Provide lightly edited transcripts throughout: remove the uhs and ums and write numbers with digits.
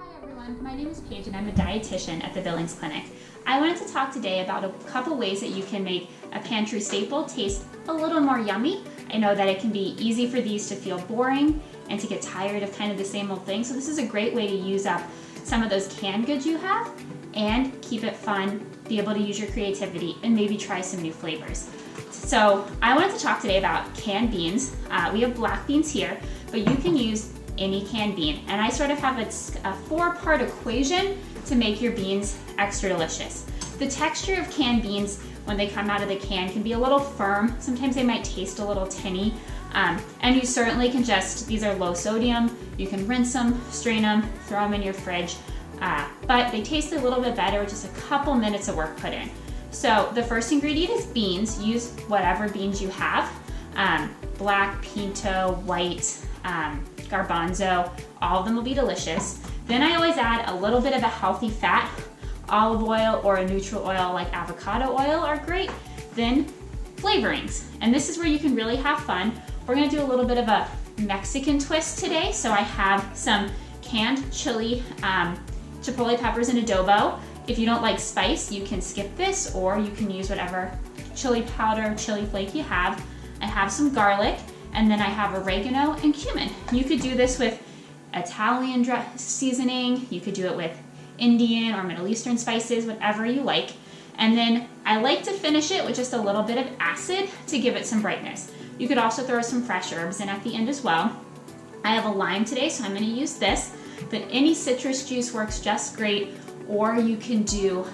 Hi everyone, my name is Paige and I'm a dietitian at the Billings Clinic. I wanted to talk today about a couple ways that you can make a pantry staple taste a little more yummy. I know that it can be easy for these to feel boring and to get tired of kind of the same old thing, so this is a great way to use up some of those canned goods you have and keep it fun, be able to use your creativity, and maybe try some new flavors. So I wanted to talk today about canned beans. We have black beans here, but you can use any canned bean. And I sort of have a four-part equation to make your beans extra delicious. The texture of canned beans when they come out of the can can be a little firm. Sometimes they might taste a little tinny. And you certainly can these are low sodium. You can rinse them, strain them, throw them in your fridge. But they taste a little bit better with just a couple minutes of work put in. So the first ingredient is beans. Use whatever beans you have. Black, pinto, white, garbanzo, all of them will be delicious. Then I always add a little bit of a healthy fat. Olive oil or a neutral oil like avocado oil are great. Then flavorings. And this is where you can really have fun. We're gonna do a little bit of a Mexican twist today. So I have some canned chili, chipotle peppers and adobo. If you don't like spice, you can skip this, or you can use whatever chili powder, chili flake you have. I have some garlic, and then I have oregano and cumin. You could do this with Italian seasoning. You could do it with Indian or Middle Eastern spices, whatever you like. And then I like to finish it with just a little bit of acid to give it some brightness. You could also throw some fresh herbs in at the end as well. I have a lime today, so I'm gonna use this, but any citrus juice works just great, or you can do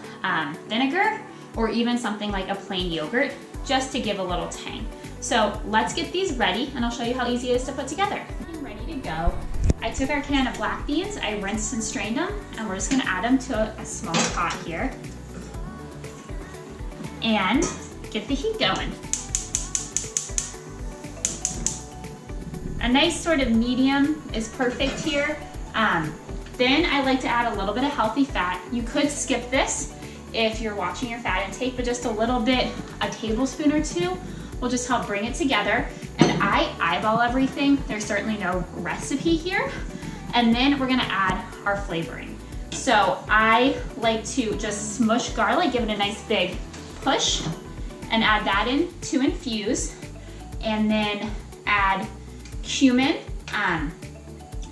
vinegar or even something like a plain yogurt just to give a little tang. So let's get these ready and I'll show you how easy it is to put together. Ready to go. I took our can of black beans, I rinsed and strained them, and we're just gonna add them to a small pot here and get the heat going. A nice sort of medium is perfect here. Then I like to add a little bit of healthy fat. You could skip this if you're watching your fat intake, but just a little bit, a tablespoon or two, will just help bring it together. And I eyeball everything. There's certainly no recipe here. And then we're gonna add our flavoring. So I like to just smush garlic, give it a nice big push, and add that in to infuse. And then add cumin,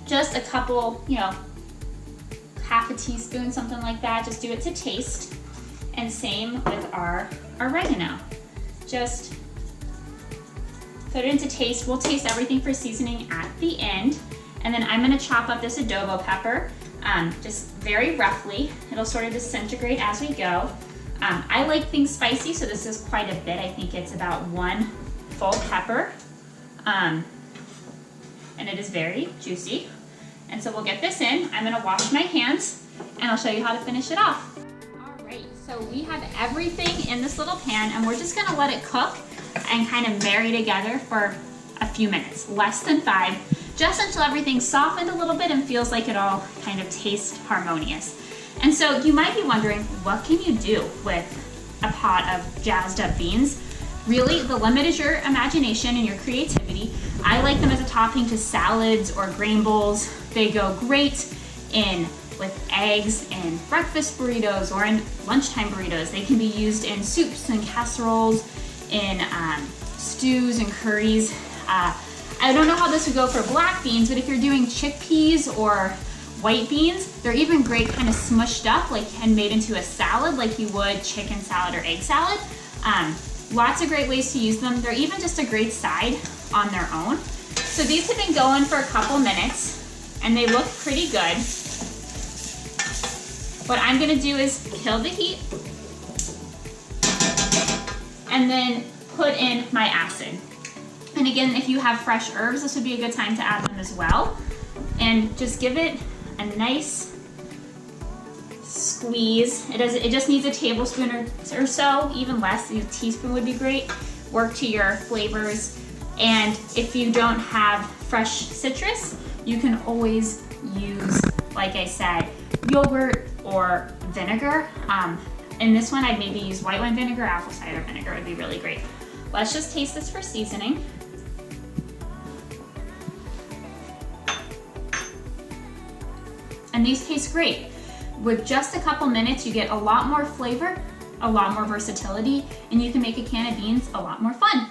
just a couple, half a teaspoon, something like that. Just do it to taste. And same with our oregano. Just put it into taste. We'll taste everything for seasoning at the end. And then I'm gonna chop up this adobo pepper, just very roughly. It'll sort of disintegrate as we go. I like things spicy, so this is quite a bit. I think it's about 1 full pepper. And it is very juicy. And so we'll get this in. I'm gonna wash my hands and I'll show you how to finish it off. All right, so we have everything in this little pan and we're just gonna let it cook and kind of marry together for a few minutes, less than 5, just until everything's softened a little bit and feels like it all kind of tastes harmonious. And so you might be wondering, what can you do with a pot of jazzed up beans? Really, the limit is your imagination and your creativity. I like them as a topping to salads or grain bowls. They go great with eggs in breakfast burritos or in lunchtime burritos. They can be used in soups and casseroles, in stews and curries. I don't know how this would go for black beans, but if you're doing chickpeas or white beans, they're even great kind of smushed up and made into a salad like you would chicken salad or egg salad. Lots of great ways to use them. They're even just a great side on their own. So these have been going for a couple minutes and they look pretty good. What I'm gonna do is kill the heat and then put in my acid. And again, if you have fresh herbs, this would be a good time to add them as well. And just give it a nice squeeze. It just needs a tablespoon or so, even less. A teaspoon would be great. Work to your flavors. And if you don't have fresh citrus, you can always use, like I said, yogurt or vinegar. In this one, I'd maybe use white wine vinegar, apple cider vinegar would be really great. Let's just taste this for seasoning. and these taste great. With just a couple minutes, you get a lot more flavor, a lot more versatility, and you can make a can of beans a lot more fun.